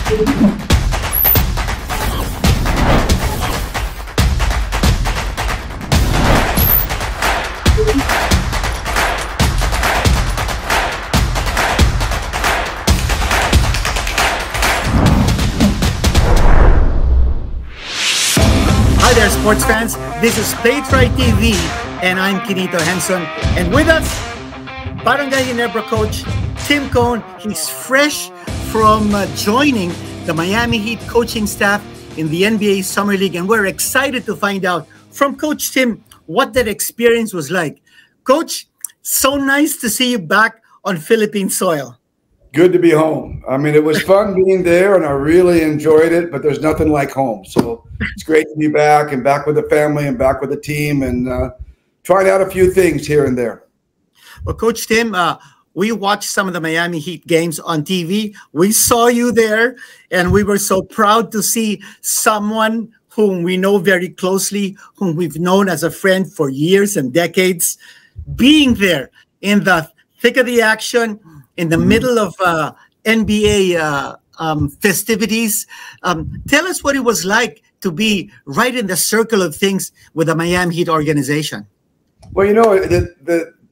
Hi there, sports fans. This is PlayItRight TV, and I'm Quinito Henson. And with us, Barangay Ginebra coach Tim Cone. He's fresh from joining the Miami Heat coaching staff in the NBA Summer League, and we're excited to find out from Coach Tim what that experience was like. Coach, so nice to see you back on Philippine soil. Good to be home. I mean, it was fun being there, and I really enjoyed it, but there's nothing like home. So it's great to be back and back with the family and back with the team and trying out a few things here and there. Well, Coach Tim, we watched some of the Miami Heat games on TV. We saw you there, and we were so proud to see someone whom we know very closely, whom we've known as a friend for years and decades, being there in the thick of the action, in the middle of NBA festivities. Tell us what it was like to be right in the circle of things with the Miami Heat organization. Well, you know,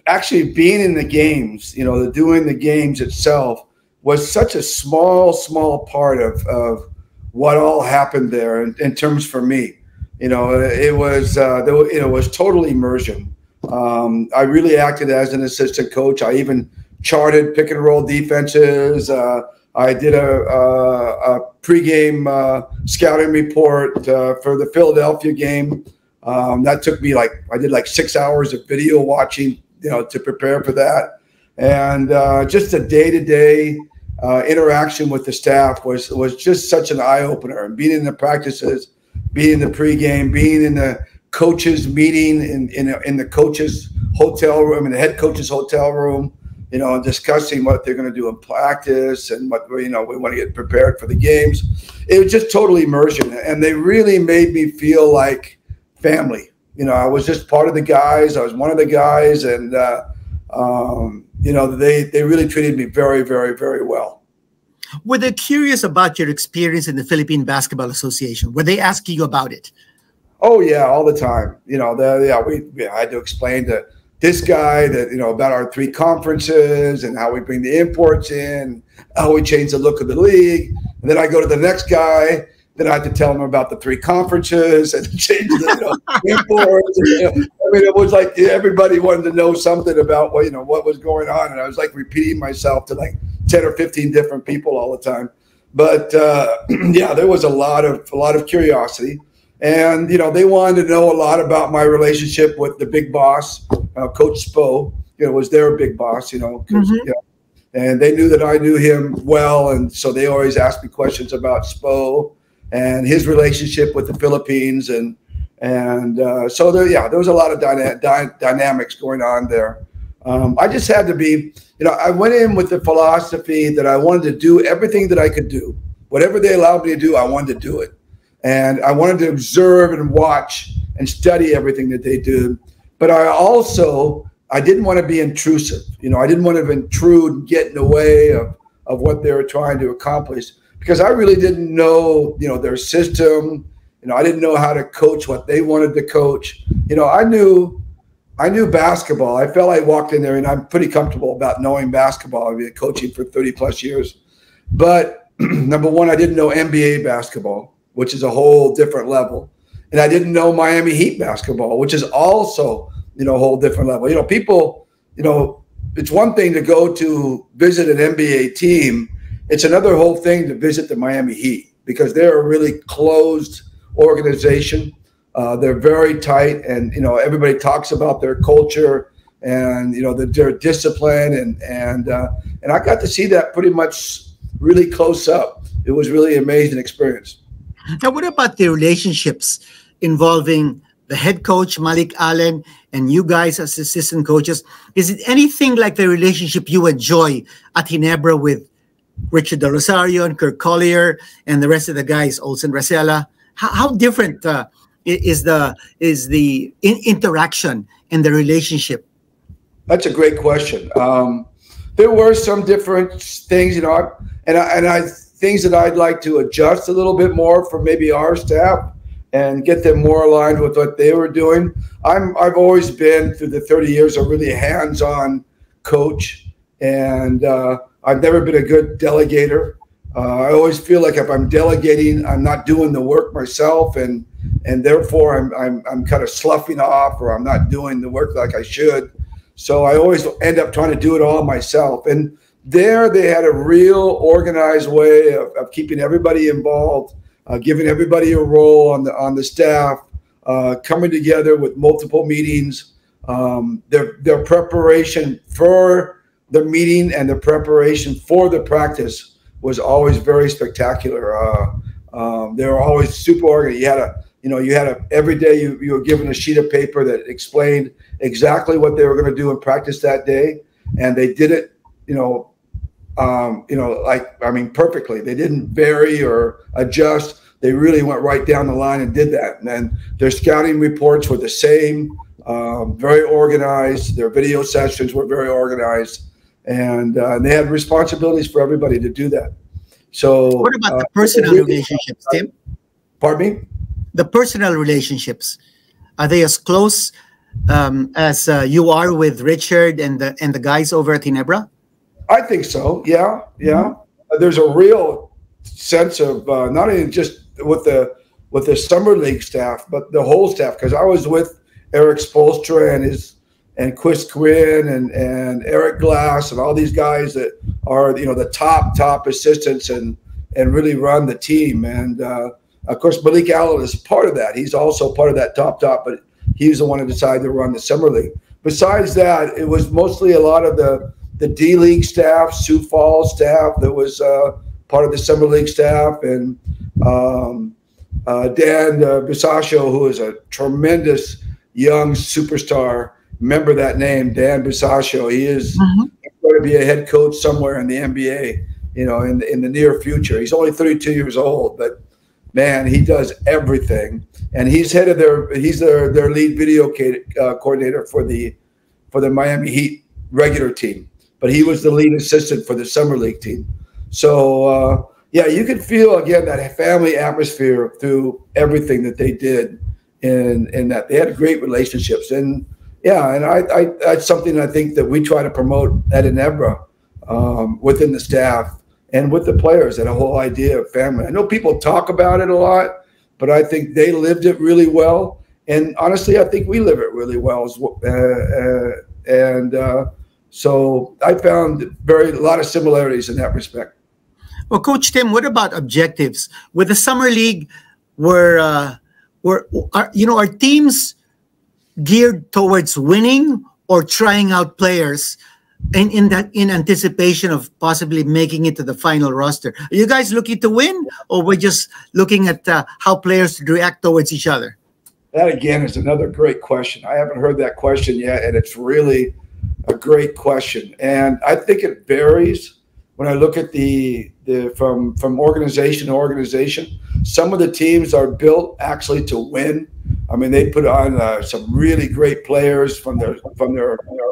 actually being in the games, you know, doing the games itself was such a small part of what all happened there in terms for me. You know, it was total immersion. I really acted as an assistant coach. I even charted pick and roll defenses. I did a pregame scouting report for the Philadelphia game. That took me I did 6 hours of video watching, you know, to prepare for that. And just a day-to-day interaction with the staff was just such an eye-opener. And being in the practices, being in the pregame, being in the coaches meeting in the coaches hotel room, in the head coach's hotel room, you know, and discussing what they're going to do in practice and what, you know, we want to get prepared for the games. It was just total immersion, and they really made me feel like family. You know, I was just part of the guys. I was one of the guys, and you know, they really treated me very, very, very well. Were they curious about your experience in the Philippine Basketball Association? Were they asking you about it? Oh yeah, all the time. You know, I had to explain to this guy that, you know, about our 3 conferences and how we bring the imports in, how we change the look of the league. And then I go to the next guy, then I had to tell him about the 3 conferences and change the imports. And, you know, I mean, it was like everybody wanted to know something about what, you know, what was going on. And I was like repeating myself to like 10 or 15 different people all the time. But yeah, there was a lot of curiosity. And, you know, they wanted to know a lot about my relationship with the big boss, Coach Spo. You know, was their big boss, you know, you know, and they knew that I knew him well. And so they always asked me questions about Spo and his relationship with the Philippines. And so there was a lot of dynamics going on there. I just had to be, you know, I went in with the philosophy that I wanted to do everything that I could do. Whatever they allowed me to do, I wanted to do it. And I wanted to observe and watch and study everything that they do. But I didn't want to be intrusive. You know, I didn't want to intrude and get in the way of what they were trying to accomplish, because I really didn't know, you know, their system. You know, I didn't know how to coach what they wanted to coach. You know, I knew basketball. I felt I walked in there, and I'm pretty comfortable about knowing basketball. I've been coaching for 30 plus years. But number one, I didn't know NBA basketball, which is a whole different level. And I didn't know Miami Heat basketball, which is also, you know, a whole different level. You know, people, you know, it's one thing to go to visit an NBA team. It's another whole thing to visit the Miami Heat, because they're a really closed organization. They're very tight, and, you know, everybody talks about their culture and, you know, their discipline. And I got to see that pretty much really close up. It was really an amazing experience. Now, what about the relationships involving the head coach, Malik Allen, and you guys as assistant coaches? Is it anything like the relationship you enjoy at Ginebra with Richard De Rosario and Kirk Collier and the rest of the guys, Olsen Racela? How different is the interaction and the relationship? That's a great question. There were some different things, you know, and I things that I'd like to adjust a little bit more for maybe our staff and get them more aligned with what they were doing. I've always been, through the 30 years, a really hands-on coach, and I've never been a good delegator. I always feel like if I'm delegating, I'm not doing the work myself, and therefore I'm kind of sloughing off, or I'm not doing the work like I should. So I always end up trying to do it all myself. And there they had a real organized way of keeping everybody involved, giving everybody a role on the staff, coming together with multiple meetings. Their preparation for the meeting and the preparation for the practice was always very spectacular. They were always super organized. You had every day you were given a sheet of paper that explained exactly what they were going to do in practice that day, and they did it, perfectly. They didn't vary or adjust. They really went right down the line and did that. And then their scouting reports were the same, very organized. Their video sessions were very organized, and they had responsibilities for everybody to do that. So, what about the personal relationships, Tim? Pardon me? The personal relationships, are they as close as you are with Richard and the guys over at Ginebra? I think so. Yeah. There's a real sense of not only just with the summer league staff, but the whole staff. Because I was with Eric Spoelstra and Chris Quinn and Eric Glass and all these guys that are the top assistants and really run the team. And of course, Malik Allen is part of that. He's also part of that top, but he's the one who decided to run the summer league. Besides that, it was mostly a lot of the D-League staff, Sioux Falls staff that was part of the summer league staff, and Dan Bisaccio, who is a tremendous young superstar. Remember that name, Dan Bisaccio. He is going to be a head coach somewhere in the NBA, in the near future. He's only 32 years old, but man, he does everything, and he's head of their lead video coordinator for the Miami Heat regular team, but he was the lead assistant for the summer league team. So you could feel again that family atmosphere through everything that they did, in that they had great relationships, and I that's something I think that we try to promote at Ginebra within the staff. And with the players, and a whole idea of family. I know people talk about it a lot, but I think they lived it really well. And honestly, I think we live it really well. So I found a lot of similarities in that respect. Well, Coach Tim, what about objectives? With the summer league, are teams geared towards winning or trying out players in anticipation of possibly making it to the final roster? Are you guys looking to win, or we're just looking at how players react towards each other? That again is another great question. I haven't heard that question yet, and it's really a great question. And I think it varies when I look at from organization to organization. Some of the teams are built actually to win. I mean, they put on some really great players from their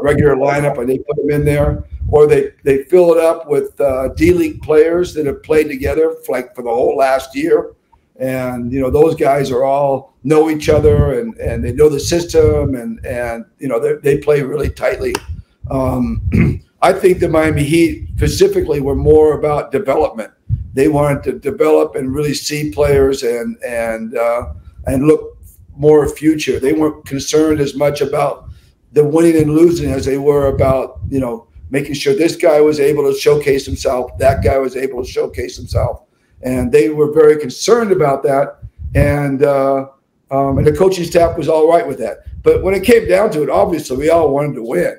regular lineup, and they put them in there, or they fill it up with D-League players that have played together for the whole last year. And those guys are all know each other, and they know the system, and they play really tightly. I think the Miami Heat specifically were more about development. They wanted to develop and really see players and look more future. They weren't concerned as much about the winning and losing as they were about making sure this guy was able to showcase himself, that guy was able to showcase himself, and they were very concerned about that. And the coaching staff was all right with that. But when it came down to it, obviously we all wanted to win.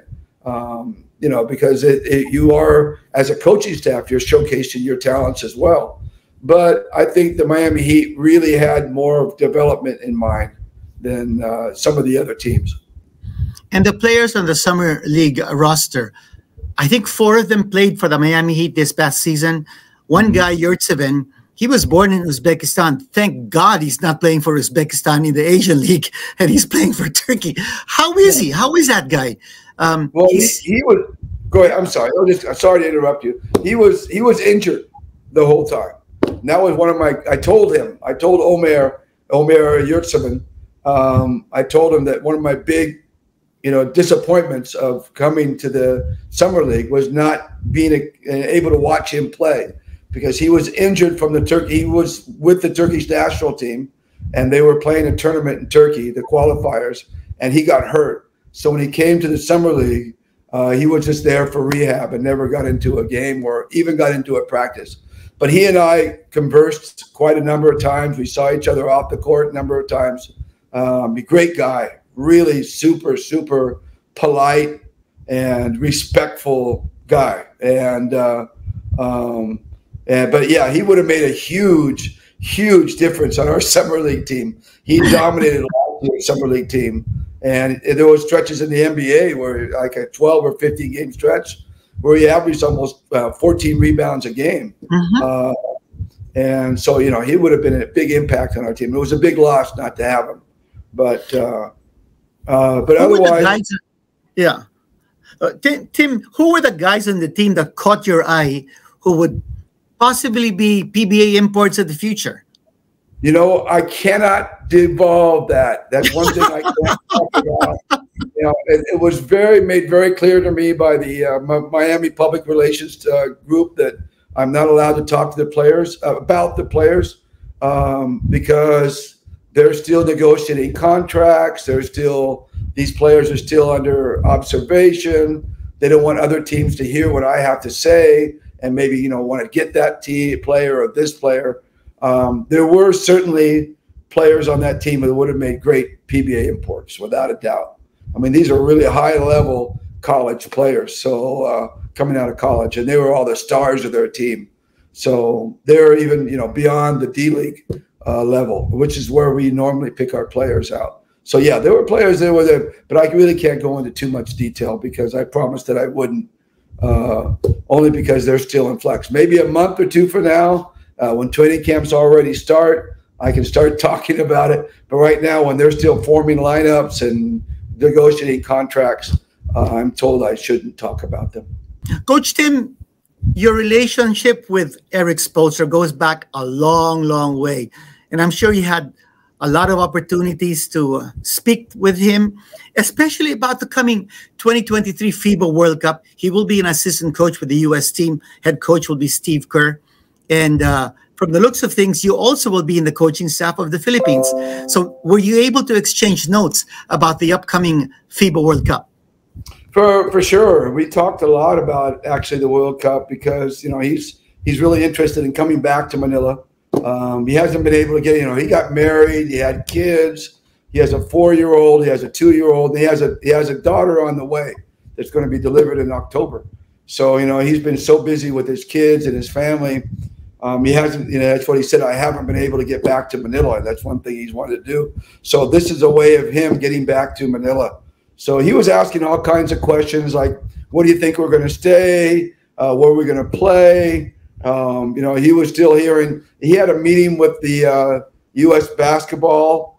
Because you are, as a coaching staff, you're showcasing your talents as well. But I think the Miami Heat really had more of development in mind than some of the other teams. And the players on the Summer League roster, I think 4 of them played for the Miami Heat this past season. One guy, Yurtseven, he was born in Uzbekistan. Thank God he's not playing for Uzbekistan in the Asian League, and he's playing for Turkey. How is he? How is that guy? Well, he was. Go ahead. I'm sorry. I'm sorry to interrupt you. He was injured the whole time. And that was one of my, I told Omer Yurtseven, I told him that one of my big, disappointments of coming to the summer league was not being able to watch him play, because he was injured from he was with the Turkish national team, and they were playing a tournament in Turkey, the qualifiers, and he got hurt. So when he came to the summer league, he was just there for rehab and never got into a game or even got into a practice. But he and I conversed quite a number of times. We saw each other off the court a number of times. A great guy, really super, super polite and respectful guy. But yeah, he would have made a huge, huge difference on our summer league team. He dominated the summer league team. And there was stretches in the NBA where like a 12 or 15 game stretch where he averaged almost 14 rebounds a game. And so, he would have been a big impact on our team. It was a big loss not to have him. But otherwise, Tim, who were the guys on the team that caught your eye who would possibly be PBA imports of the future? I cannot divulge that. That's one thing I can't talk about. It was made very clear to me by the Miami Public Relations group that I'm not allowed to talk to the players about the players because they're still negotiating contracts. These players are still under observation. They don't want other teams to hear what I have to say and maybe, want to get that player or this player. There were certainly players on that team that would have made great PBA imports, without a doubt. I mean, these are really high-level college players, so coming out of college, and they were all the stars of their team. So they're even, beyond the D-League level, which is where we normally pick our players out. So, yeah, there were players that were there, but I really can't go into too much detail because I promised that I wouldn't, only because they're still in flux. Maybe a month or two from now, when training camps already start, I can start talking about it. But right now, when they're still forming lineups and negotiating contracts, I'm told I shouldn't talk about them. Coach Tim, your relationship with Eric Spoelstra goes back a long, long way. And I'm sure you had a lot of opportunities to speak with him, especially about the coming 2023 FIBA World Cup. He will be an assistant coach with the U.S. team. Head coach will be Steve Kerr. And from the looks of things, you also will be in the coaching staff of the Philippines. So were you able to exchange notes about the upcoming FIBA World Cup? For sure. We talked a lot about actually the World Cup because, he's really interested in coming back to Manila. He hasn't been able to get, he got married, he had kids, he has a 4-year-old, he has a 2-year-old, and he has a daughter on the way that's going to be delivered in October. So, he's been so busy with his kids and his family. He hasn't, that's what he said, I haven't been able to get back to Manila. That's one thing he's wanted to do. So this is a way of him getting back to Manila. So he was asking all kinds of questions like, what do you think we're going to stay? Where are we going to play? He was still here, and he had a meeting with the U.S. basketball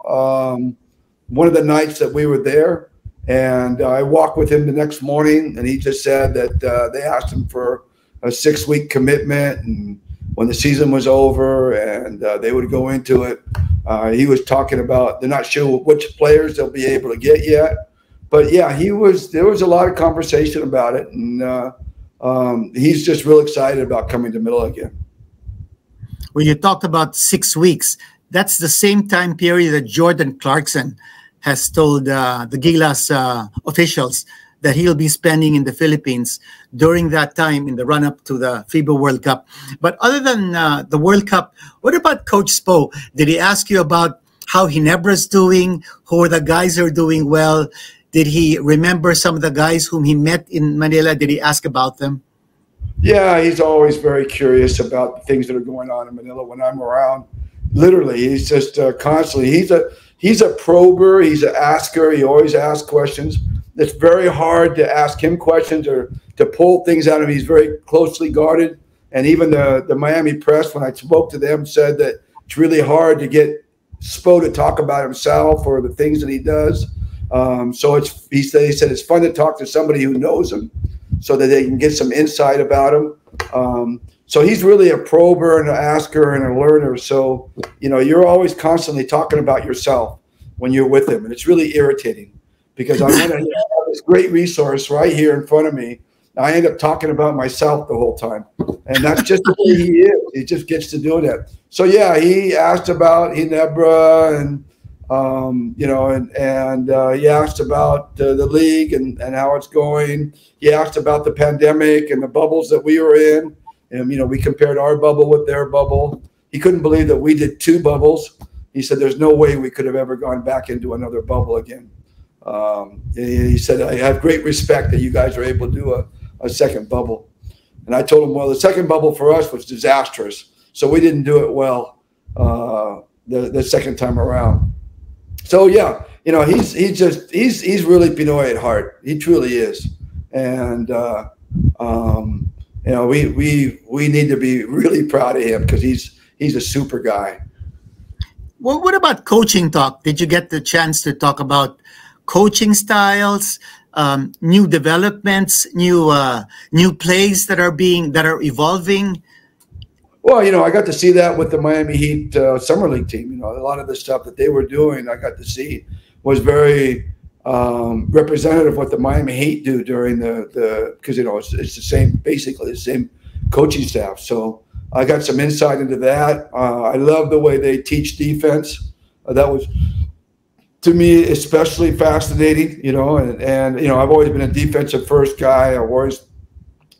one of the nights that we were there. And I walked with him the next morning, and he just said that they asked him for a 6-week commitment, and when the season was over and they would go into it, he was talking about they're not sure which players they'll be able to get yet. But yeah, there was a lot of conversation about it, and he's just real excited about coming to Manila again. When you talked about 6 weeks, that's the same time period that Jordan Clarkson has told the GILAS officials that he'll be spending in the Philippines during that time in the run-up to the FIBA World Cup. But other than the World Cup, what about Coach Spo? Did he ask you about how Ginebra's doing, who are the guys who are doing well? Did he remember some of the guys whom he met in Manila? Did he ask about them? Yeah, he's always very curious about the things that are going on in Manila when I'm around. Literally, he's just constantly, he's a prober, he's an asker, he always asks questions. It's very hard to ask him questions or to pull things out of him. He's very closely guarded. And even the Miami press, when I spoke to them, said that it's really hard to get Spo to talk about himself or the things that he does. So he said it's fun to talk to somebody who knows him so that they can get some insight about him. So he's really a prober and an asker and a learner. So, you know, you're always constantly talking about yourself when you're with him. And it's really irritating because I want to have this great resource right here in front of me. I end up talking about myself the whole time. And that's just the way he is. He just gets to do that. So, yeah, he asked about Ginebra and, you know, and he asked about the league and how it's going. He asked about the pandemic and the bubbles that we were in. And, you know, we compared our bubble with their bubble. He couldn't believe that we did 2 bubbles. He said there's no way we could have ever gone back into another bubble again. He said, I have great respect that you guys are able to do a second bubble. And I told him, well, the second bubble for us was disastrous. So we didn't do it well the second time around. So, yeah, you know, he's really Pinoy at heart. He truly is. And, you know, we need to be really proud of him because he's a super guy. Well, what about coaching talk? Did you get the chance to talk about coaching styles, new developments, new plays that are evolving? Well, you know, I got to see that with the Miami Heat summer league team. You know, a lot of the stuff that they were doing, I got to see was very representative of what the Miami Heat do during because, you know, it's the same, basically the same coaching staff. So I got some insight into that. I love the way they teach defense. That was, to me, especially fascinating, you know, and you know, I've always been a defensive first guy. I've always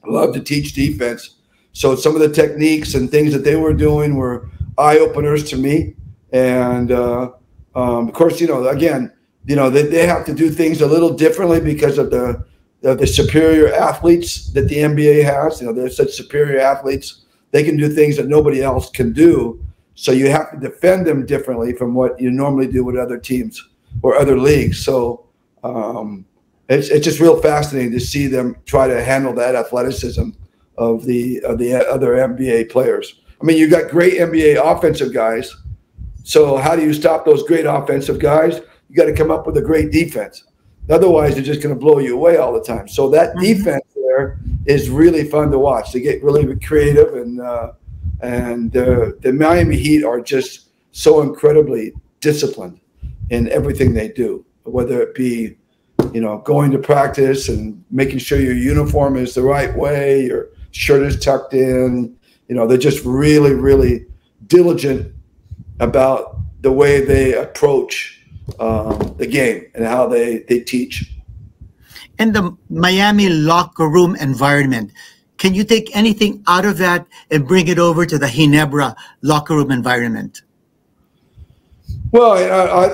loved to teach defense. So some of the techniques and things that they were doing were eye openers to me. And of course, you know, again, you know, they have to do things a little differently because of the superior athletes that the NBA has. You know, they're such superior athletes. They can do things that nobody else can do. So you have to defend them differently from what you normally do with other teams or other leagues. So it's just real fascinating to see them try to handle that athleticism of the other NBA players. I mean, you got great NBA offensive guys. So how do you stop those great offensive guys? You got to come up with a great defense. Otherwise, they're just going to blow you away all the time. So that defense there is really fun to watch. They get really creative, and the Miami Heat are just so incredibly disciplined in everything they do, whether it be, you know, going to practice and making sure your uniform is the right way, your shirt is tucked in. You know, they're just really, really diligent about the way they approach the game and how they teach. And the Miami locker room environment, can you take anything out of that and bring it over to the Ginebra locker room environment? Well,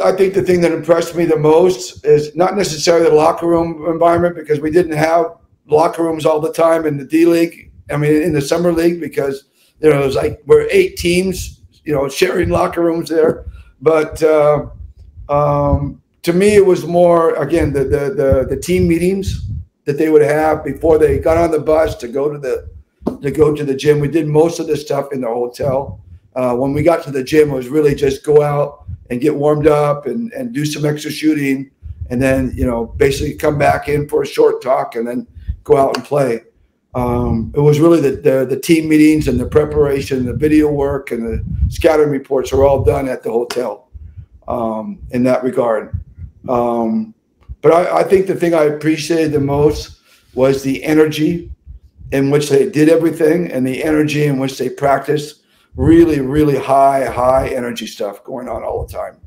I think the thing that impressed me the most is not necessarily the locker room environment, because we didn't have locker rooms all the time in the D League. I mean, in the summer league, because, you know, it was like we're 8 teams, you know, sharing locker rooms there. But to me, it was more, again, the team meetings that they would have before they got on the bus to go to the gym. We did most of this stuff in the hotel. When we got to the gym, it was really just go out and get warmed up and do some extra shooting, and then, you know, basically come back in for a short talk and then go out and play. It was really the team meetings and the preparation, the video work and the scouting reports are all done at the hotel in that regard. But I think the thing I appreciated the most was the energy in which they did everything and the energy in which they practiced. Really, really high energy stuff going on all the time.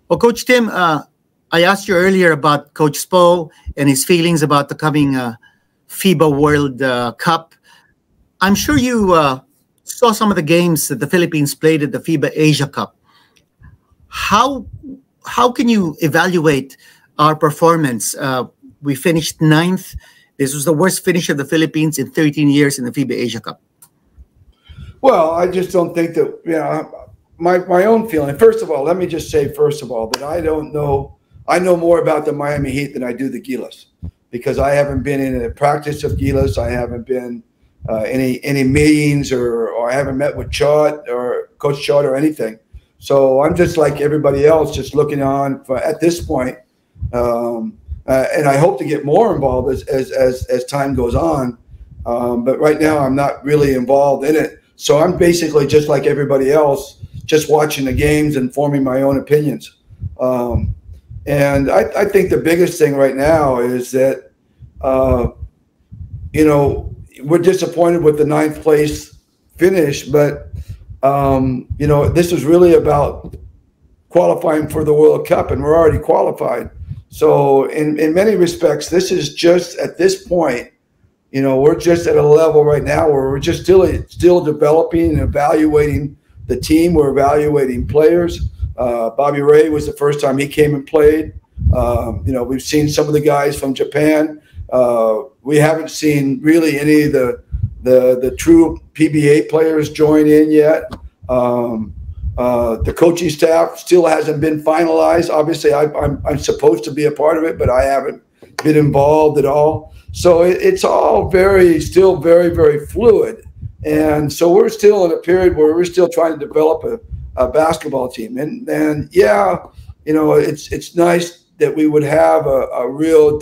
Well, Coach Tim, I asked you earlier about Coach Spo and his feelings about the coming FIBA World Cup. I'm sure you saw some of the games that the Philippines played at the FIBA Asia Cup. How can you evaluate our performance? We finished 9th. This was the worst finish of the Philippines in 13 years in the FIBA Asia Cup. Well, I just don't think that, you know, my own feeling. First of all, let me just say, first of all, that I know more about the Miami Heat than I do the GILAS, because I haven't been in a practice of GILAS. I haven't been any meetings, or I haven't met with Chot or Coach Chot or anything. So I'm just like everybody else, just looking on at this point. And I hope to get more involved as time goes on. But right now, I'm not really involved in it. So I'm basically just like everybody else, just watching the games and forming my own opinions. And I think the biggest thing right now is that, you know, we're disappointed with the 9th place finish, but, you know, this is really about qualifying for the World Cup, and we're already qualified. So in many respects, this is just at this point, you know, we're just at a level right now where we're just still developing and evaluating the team. We're evaluating players. Bobby Ray was the first time he came and played. You know, we've seen some of the guys from Japan. We haven't seen really any of the true PBA players join in yet. The coaching staff still hasn't been finalized. Obviously, I'm supposed to be a part of it, but I haven't been involved at all. So it's all still very, very fluid. And so we're still in a period where we're still trying to develop a basketball team. And yeah, you know, it's nice that we would have a real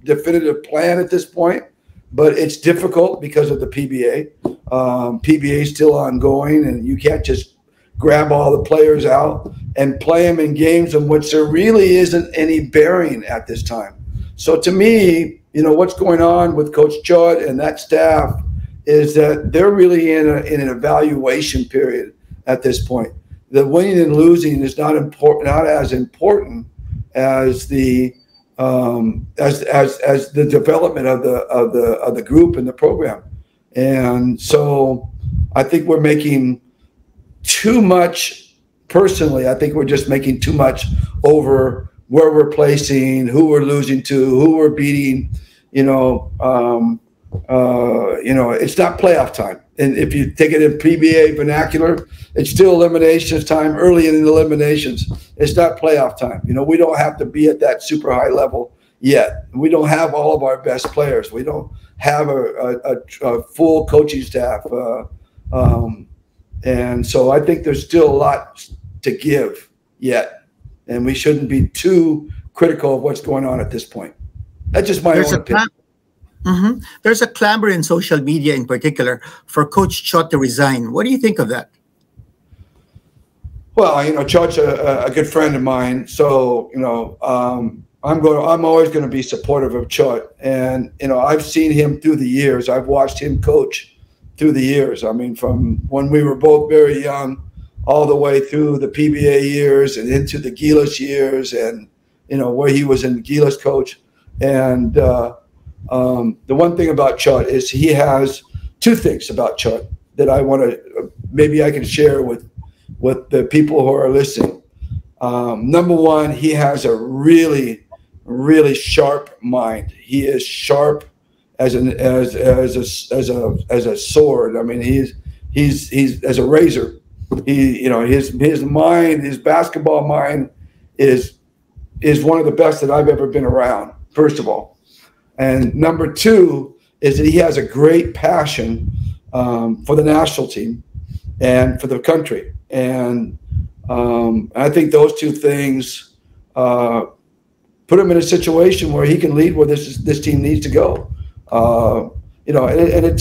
definitive plan at this point, but it's difficult because of the PBA. PBA is still ongoing, and you can't just grab all the players out and play them in games in which there really isn't any bearing at this time. So to me, you know, what's going on with Coach Judd and that staff is that they're really in an evaluation period at this point. The winning and losing is not as important as the as the development of the group and the program. And so I think we're making too much. Personally, I think we're just making too much over where we're placing, who we're losing to, who we're beating. You know, it's not playoff time. And if you take it in PBA vernacular, it's still eliminations time, early in the eliminations. It's not playoff time. You know, we don't have to be at that super high level yet. We don't have all of our best players. We don't have a full coaching staff. And so I think there's still a lot to give yet. And we shouldn't be too critical of what's going on at this point. That's just my own opinion. There's a clamor in social media in particular for Coach Chot to resign. What do you think of that? Well, you know, Chot's a good friend of mine. So, you know, I'm always going to be supportive of Chot. And, you know, I've seen him through the years. I've watched him coach through the years. I mean, from when we were both very young all the way through the PBA years and into the GILAS years, and, you know, where he was in GILAS coach. And the one thing about Chot is he has two things about Chot that I want to, maybe I can share with the people who are listening. Number one, he has a really, really sharp mind. He is sharp as a sword. I mean, he's as a razor. His mind, his basketball mind is one of the best that I've ever been around, first of all. And number two is that he has a great passion for the national team and for the country. And I think those two things put him in a situation where he can lead where this team needs to go. To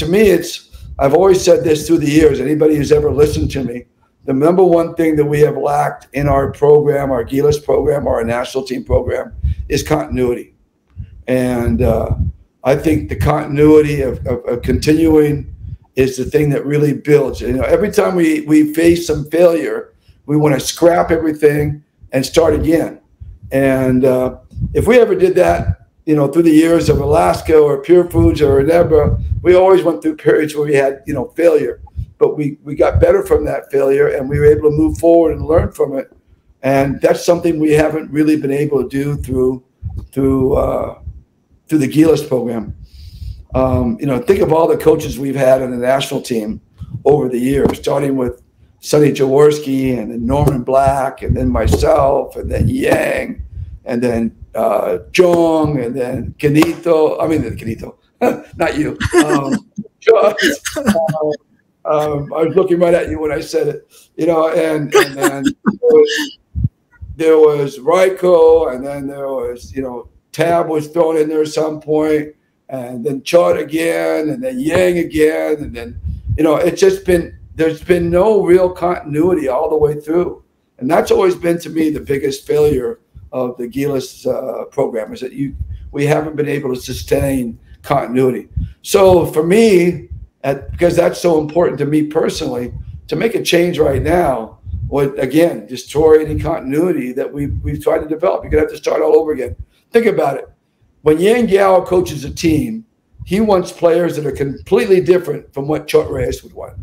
me, I've always said this through the years. Anybody who's ever listened to me, the number one thing that we have lacked in our program, our GILAS program, our national team program, is continuity. And I think the continuity of continuing is the thing that really builds. You know, every time we face some failure, we want to scrap everything and start again. And if we ever did that, you know, through the years of Alaska or Pure Foods or Enebra, we always went through periods where we had, you know, failure. But we got better from that failure, and we were able to move forward and learn from it. And that's something we haven't really been able to do through the GILAS program. Think of all the coaches we've had on the national team over the years, starting with Sonny Jaworski, and then Norman Black, and then myself, and then Yang, and then Jong, and then Quinito, not you. I was looking right at you when I said it, you know, and then there was Ryko, and then there was, you know, Tab was thrown in there at some point. and then Chot again, and then Yang again, and then, you know, it's just been, there's been no real continuity all the way through. And that's always been, to me, the biggest failure of the GILAS program, is that we haven't been able to sustain continuity. So for me, because that's so important to me personally, to make a change right now would, again, destroy any continuity that we've tried to develop. You're going to have to start all over again. Think about it. When Yang Yao coaches a team, he wants players that are completely different from what Chot Reyes would want,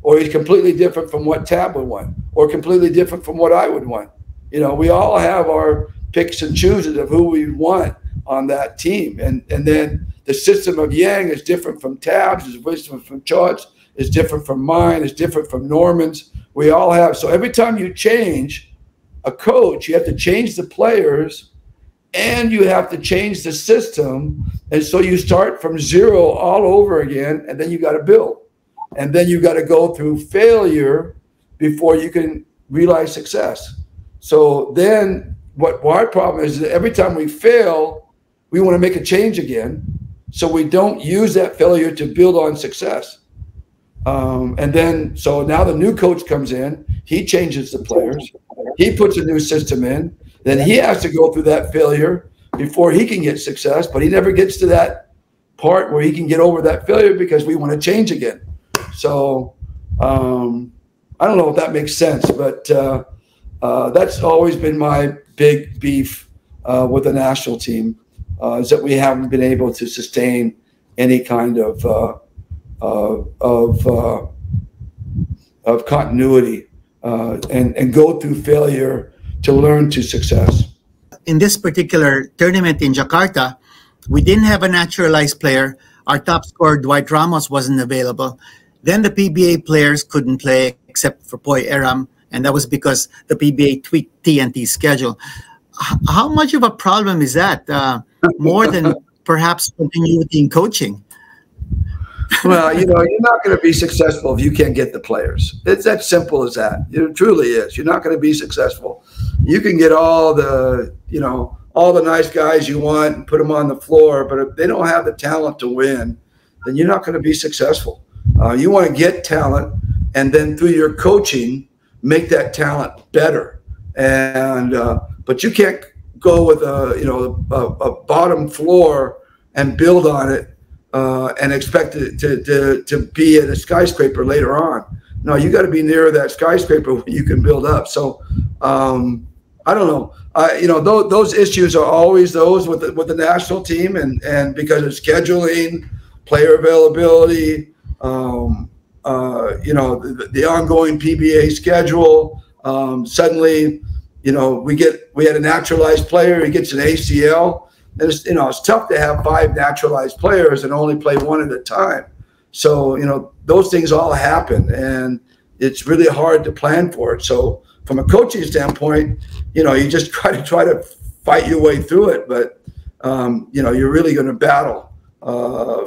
or he's completely different from what Tab would want, or completely different from what I would want. You know, we all have our picks and chooses of who we want on that team. And then the system of Yang is different from Tab's, is different from Chot's, is different from mine, is different from Norman's. We all have. So every time you change a coach, you have to change the players and you have to change the system. And so you start from zero all over again, and then you got to build. And then you got to go through failure before you can realize success. So then what our problem is that every time we fail, we want to make a change again. So we don't use that failure to build on success. And then, so now the new coach comes in, he changes the players, he puts a new system in, then he has to go through that failure before he can get success, but he never gets to that part where he can get over that failure because we want to change again. So I don't know if that makes sense, but that's always been my big beef with the national team, is that we haven't been able to sustain any kind of continuity and go through failure to learn to success. In this particular tournament in Jakarta, we didn't have a naturalized player. Our top scorer, Dwight Ramos, wasn't available. Then the PBA players couldn't play except for Poy Eram, and that was because the PBA tweaked TNT's schedule. How much of a problem is that? More than perhaps continuity in coaching? Well, you know, you're not going to be successful if you can't get the players. It's that simple as that. It truly is. You're not going to be successful. You can get all the, you know, all the nice guys you want and put them on the floor, but if they don't have the talent to win, then you're not going to be successful. You want to get talent, and then through your coaching, make that talent better. And but you can't go with a bottom floor and build on it and expect it to be at a skyscraper later on. No, you got to be near that skyscraper where you can build up. So I don't know. You know, those issues are always those with the national team, and because of scheduling, player availability, you know, the ongoing PBA schedule. Suddenly, you know, we had a naturalized player, he gets an ACL. And it's, you know, it's tough to have 5 naturalized players and only play 1 at a time. So, you know, those things all happen, and it's really hard to plan for it. So from a coaching standpoint, you know, you just try to fight your way through it. But, you know, you're really going to battle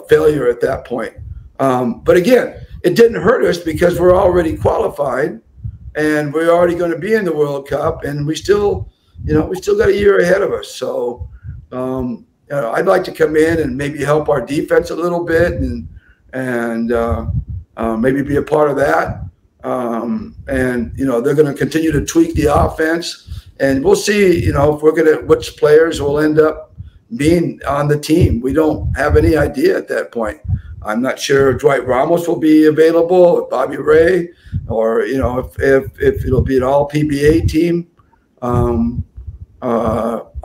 failure at that point. But again, it didn't hurt us because we're already qualified and we're already going to be in the World Cup, and we still, you know, we still got a year ahead of us. So, you know, I'd like to come in and maybe help our defense a little bit, and maybe be a part of that. And you know, they're going to continue to tweak the offense, and we'll see. You know, if we're going to, which players will end up being on the team. We don't have any idea at that point. I'm not sure if Dwight Ramos will be available, if Bobby Ray, or you know, if it'll be an all PBA team.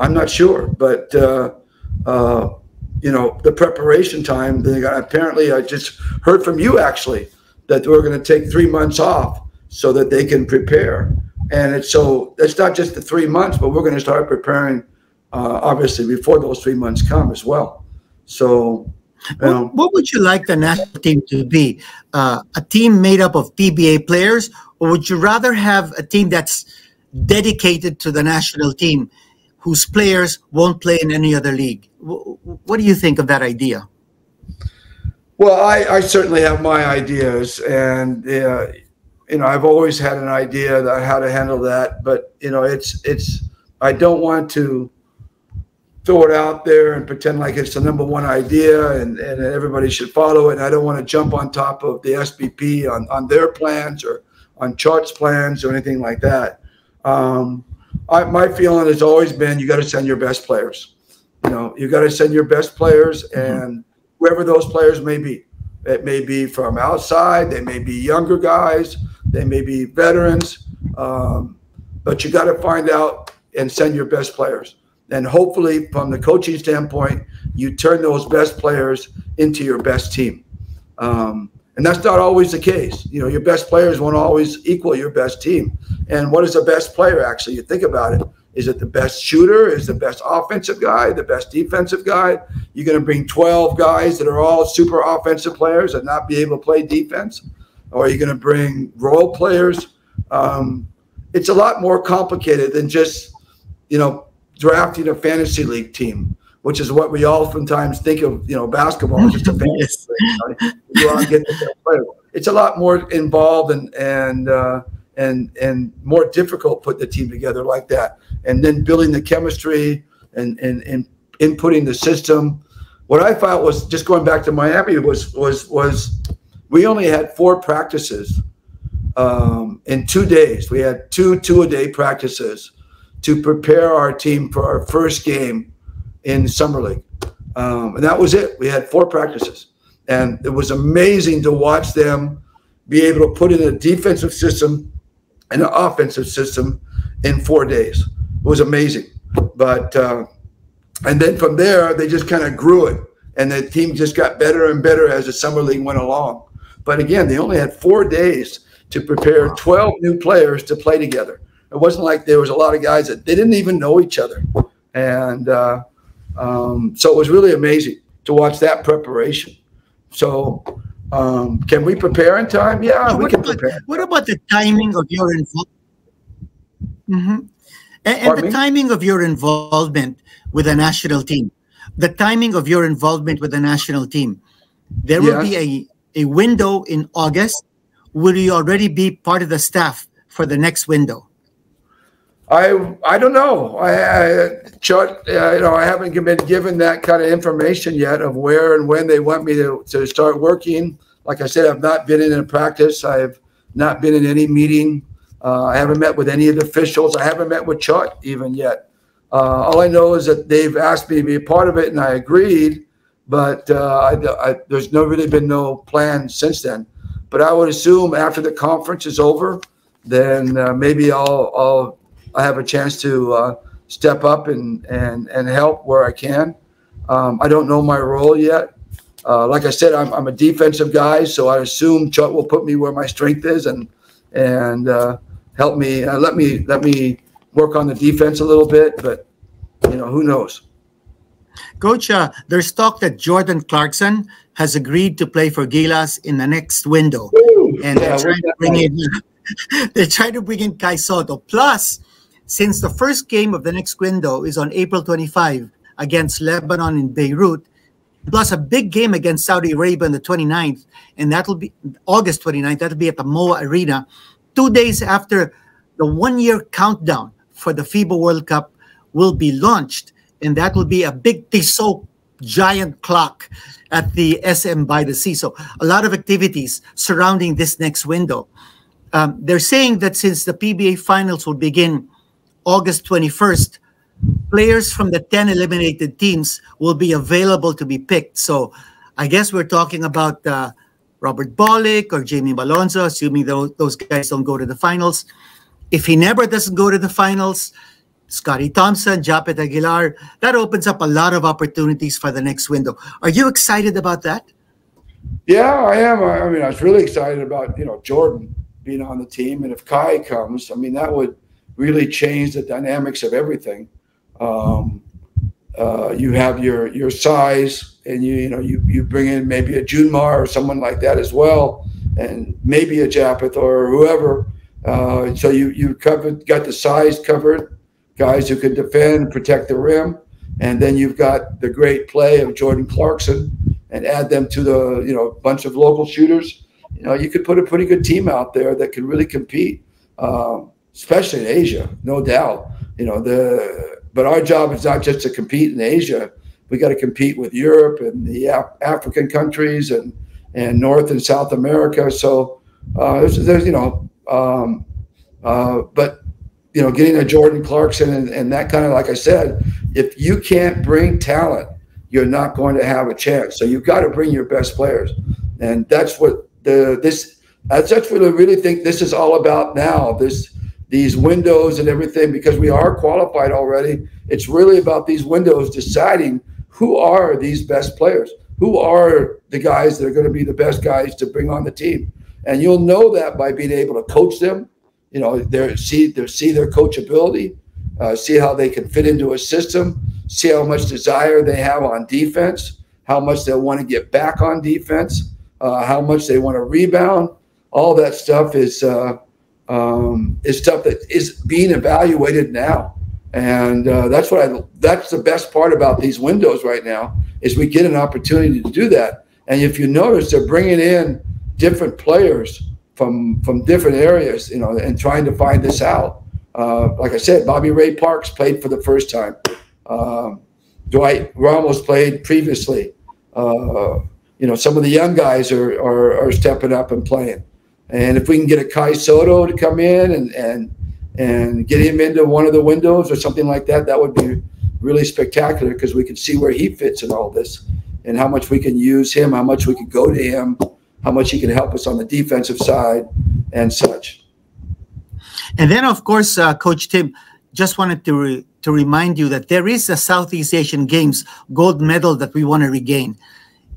I'm not sure, but you know, the preparation time, apparently I just heard from you actually that we're going to take 3 months off so that they can prepare. And it's not just the 3 months, but we're going to start preparing obviously before those 3 months come as well. So what would you like the national team to be? A team made up of PBA players, or would you rather have a team that's dedicated to the national team, whose players won't play in any other league? What do you think of that idea? Well, I certainly have my ideas, and you know, I've always had an idea that how to handle that. But you know, I don't want to throw it out there and pretend like it's the #1 idea and everybody should follow it. And I don't want to jump on top of the SBP on their plans or on Chart's plans or anything like that. My feeling has always been you got to send your best players. You know, you got to send your best players, and whoever those players may be. It may be from outside, they may be younger guys, they may be veterans, but you got to find out and send your best players. And hopefully, from the coaching standpoint, you turn those best players into your best team. And that's not always the case. You know, your best players won't always equal your best team. And what is the best player, actually? You think about it. Is it the best shooter? Is the best offensive guy? The best defensive guy? You're going to bring 12 guys that are all super offensive players and not be able to play defense? Or are you going to bring role players? It's a lot more complicated than just, you know, drafting a fantasy league team, which is what we oftentimes think of, you know, basketball is just a fantasy league. Right? You want to get the best player. It's a lot more involved and more difficult putting the team together like that. And then building the chemistry and inputting the system. What I found was, just going back to Miami, was we only had 4 practices in 2 days. We had two-a-day practices to prepare our team for our first game in Summer League. And that was it. We had 4 practices. And it was amazing to watch them be able to put in a defensive system and an offensive system in 4 days. It was amazing. But and then from there, they just kind of grew it. And the team just got better and better as the Summer League went along. But again, they only had 4 days to prepare 12 new players to play together. It wasn't like there was a lot of guys that they didn't even know each other. And so it was really amazing to watch that preparation. So can we prepare in time? Yeah, we can prepare. What about the timing of your involvement? And the timing of your involvement with the national team? The timing of your involvement with the national team. There will be a window in August. Will you already be part of the staff for the next window? I don't know. I haven't been given that kind of information yet of where and when they want me to start working. Like I said, I've not been in a practice. I've not been in any meeting. I haven't met with any of the officials. I haven't met with Chart even yet. All I know is that they've asked me to be a part of it, and I agreed. But there's really been no plan since then. But I would assume after the conference is over, then maybe I'll have a chance to step up and help where I can. I don't know my role yet. Like I said, I'm a defensive guy, so I assume Chuck will put me where my strength is and help me, let me work on the defense a little bit. But you know, who knows? Coach, there's talk that Jordan Clarkson has agreed to play for GILAS in the next window, and they're trying to bring in. They're trying to bring in Kai Soto. Plus, since the first game of the next window is on April 25 against Lebanon in Beirut, plus a big game against Saudi Arabia on the 29th, and that'll be August 29th. That'll be at the MOA Arena, 2 days after the 1-year countdown for the FIBA World Cup will be launched, and that will be a big Tissot giant clock at the SM by the Sea. So a lot of activities surrounding this next window. They're saying that since the PBA finals will begin August 21st, players from the 10 eliminated teams will be available to be picked. So I guess we're talking about Robert Bolick or Jamie Malonzo, assuming those guys don't go to the finals. If he never doesn't go to the finals, Scotty Thompson, Japet Aguilar, that opens up a lot of opportunities for the next window. Are you excited about that? Yeah, I am. I mean, I was really excited about, you know, Jordan being on the team. And if Kai comes, I mean, that would really change the dynamics of everything. You have your size, and you bring in maybe a Junmar or someone like that as well, and maybe a Japeth or whoever. So you got the size covered, guys who can defend, protect the rim, and then you've got the great play of Jordan Clarkson, and add them to the bunch of local shooters. You could put a pretty good team out there that can really compete, especially in Asia, no doubt. but our job is not just to compete in Asia. We got to compete with Europe and the African countries and North and South America. So there's but getting a Jordan Clarkson and that kind of, like I said, if you can't bring talent, you're not going to have a chance. So you've got to bring your best players, and that's what that's what I really think this is all about now. These windows and everything, because we are qualified already. It's really about these windows deciding who are these best players, who are the guys that are going to be the best guys to bring on the team, and you'll know that by being able to coach them. See their coachability, see how they can fit into a system, see how much desire they have on defense, how much they want to get back on defense, how much they want to rebound. All that stuff is stuff that is being evaluated now, and that's the best part about these windows right now is we get an opportunity to do that. And if you notice, they're bringing in different players from different areas, and trying to find this out. Like I said, Bobby Ray Parks played for the first time. Dwight Ramos played previously. Some of the young guys are stepping up and playing. And if we can get a Kai Soto to come in and get him into one of the windows or something like that, that would be really spectacular, because we can see where he fits in all this and how much we can use him, how much we can go to him, how much he can help us on the defensive side and such. And then, of course, Coach Tim, just wanted to remind you that there is a Southeast Asian Games gold medal that we want to regain.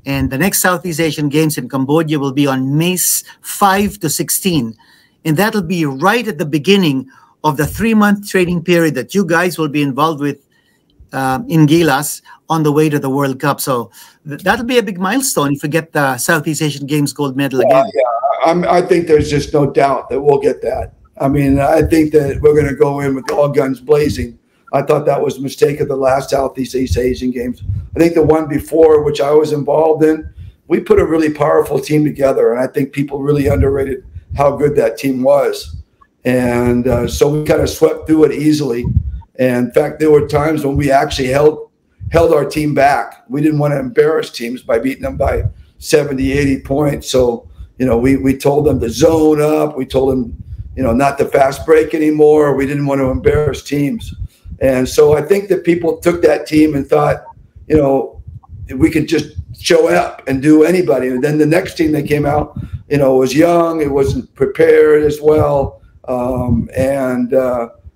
And the next Southeast Asian Games in Cambodia will be on May 5 to 16. And that'll be right at the beginning of the 3-month training period that you guys will be involved with in GILAS on the way to the World Cup. So that'll be a big milestone if we get the Southeast Asian Games gold medal again. I think there's just no doubt that we'll get that. I mean, I think that we're going to go in with all guns blazing. I thought that was a mistake of the last Southeast Asian Games. I think the one before, which I was involved in, we put a really powerful team together, and I think people really underrated how good that team was. And so we kind of swept through it easily. And in fact, there were times when we actually held our team back. We didn't want to embarrass teams by beating them by 70, 80 points. So, we told them to zone up. We told them, not to fast break anymore. We didn't want to embarrass teams. And so I think that people took that team and thought, we could just show up and do anybody. And then the next team that came out, was young. It wasn't prepared as well.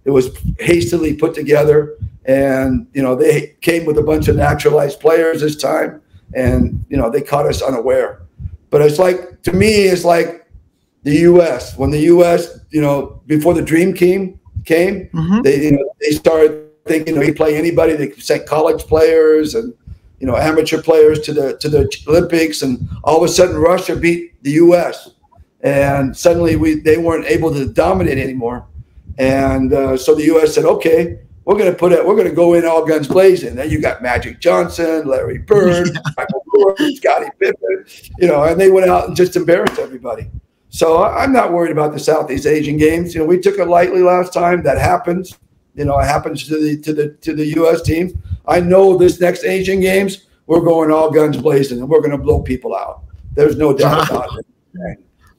It was hastily put together. And, they came with a bunch of naturalized players this time. And, they caught us unaware. But it's like, to me, it's like the U.S. When the U.S., before the dream came, mm-hmm. They started thinking we play anybody. They sent college players and amateur players to the Olympics, and all of a sudden Russia beat the U.S. and suddenly they weren't able to dominate anymore. And so the U.S. said, okay, we're going to go in all guns blazing. Then you got Magic Johnson, Larry Bird, Michael Jordan, Scottie Pippen, and they went out and just embarrassed everybody. So I'm not worried about the Southeast Asian Games. We took it lightly last time. That happens. It happens to the U.S. team. I know this next Asian Games, we're going all guns blazing, and we're going to blow people out. There's no doubt about it.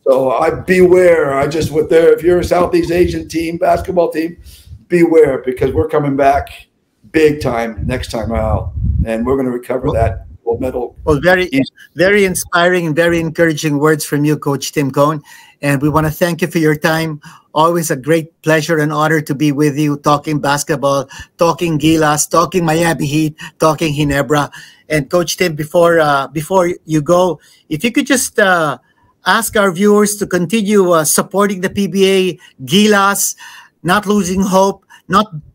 So I beware. If you're a Southeast Asian team, basketball team, beware, because we're coming back big time next time out, and we're going to recover that gold medal. Well, very inspiring and very encouraging words from you, Coach Tim Cohn. And we want to thank you for your time. Always a great pleasure and honor to be with you, talking basketball, talking GILAS, talking Miami Heat, talking Ginebra. And Coach Tim, before you go, if you could just ask our viewers to continue supporting the PBA, GILAS, not losing hope,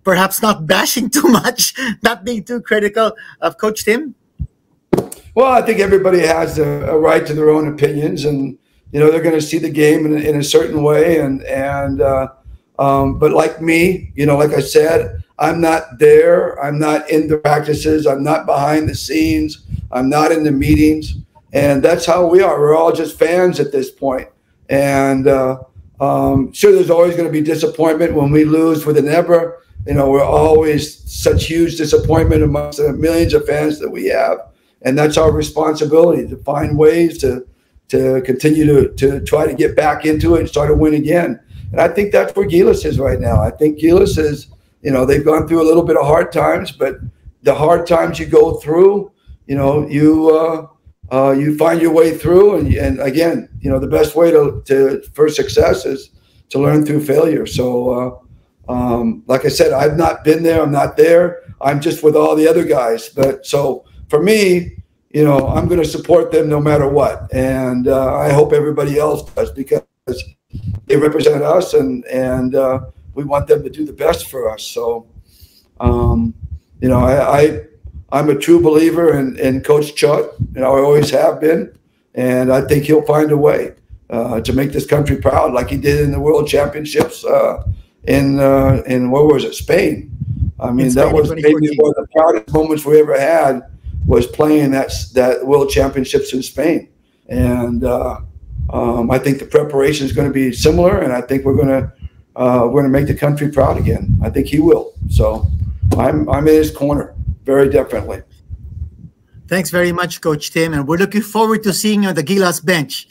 perhaps not bashing too much, not being too critical of Coach Tim. Well, I think everybody has a right to their own opinions, and they're going to see the game in a certain way. But like me, like I said, I'm not there. I'm not in the practices. I'm not behind the scenes. I'm not in the meetings. And that's how we are. We're all just fans at this point. And sure, there's always going to be disappointment when we lose with Ginebra. we're always such huge disappointment amongst the millions of fans that we have. And that's our responsibility, to find ways to continue to try to get back into it and start to win again. And I think that's where GILAS is right now. I think GILAS is, they've gone through a little bit of hard times, but the hard times you go through, you find your way through. And again, the best way for success is to learn through failure. So, like I said, I've not been there. I'm not there. I'm just with all the other guys. But so for me, I'm going to support them no matter what. And I hope everybody else does, because they represent us, and we want them to do the best for us. So, I'm a true believer in Coach Chut. I always have been. And I think he'll find a way to make this country proud, like he did in the World Championships in what was it, Spain? I mean, that was maybe one of the proudest moments we ever had, was playing that World Championships in Spain. And I think the preparation is going to be similar, and I think we're going to make the country proud again. I think he will. So I'm in his corner, very definitely. Thanks very much, Coach Tim, and we're looking forward to seeing you on the GILAS bench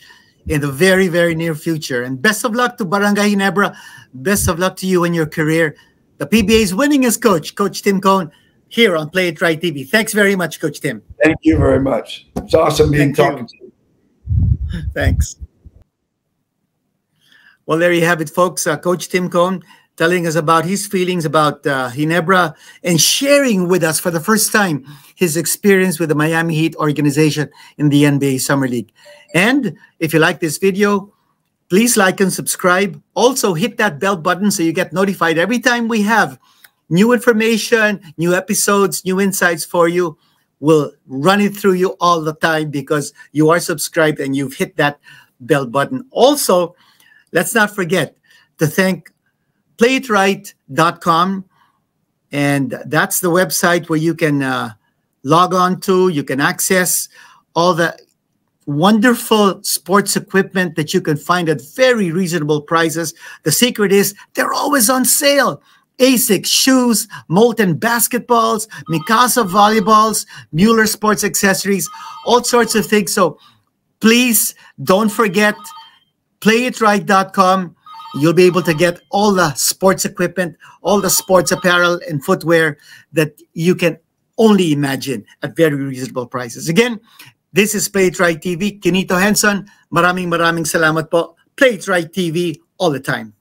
in the very, very near future. And best of luck to Barangay Ginebra. Best of luck to you in your career. The PBA's winningest coach, Coach Tim Cone, here on PlayItRight TV. Thanks very much, Coach Tim. Thank you very much. It's awesome talking to you. Thanks. Well, there you have it, folks. Coach Tim Cone telling us about his feelings about Ginebra, and sharing with us for the first time his experience with the Miami Heat organization in the NBA Summer League. And if you like this video, please like and subscribe. Also, hit that bell button so you get notified every time we have new information, new episodes, new insights for you. We'll run it through you all the time because you are subscribed and you've hit that bell button. Also, let's not forget to thank PlayItRight.com, and that's the website where you can log on to, you can access all the wonderful sports equipment that you can find at very reasonable prices. The secret is they're always on sale. ASICS shoes, Molten basketballs, Mikasa volleyballs, Mueller sports accessories, all sorts of things. So please don't forget PlayItRight.com. You'll be able to get all the sports equipment, all the sports apparel and footwear that you can only imagine at very reasonable prices. Again, this is PlayItRight TV. Quinito Henson, maraming salamat po. PlayItRight TV all the time.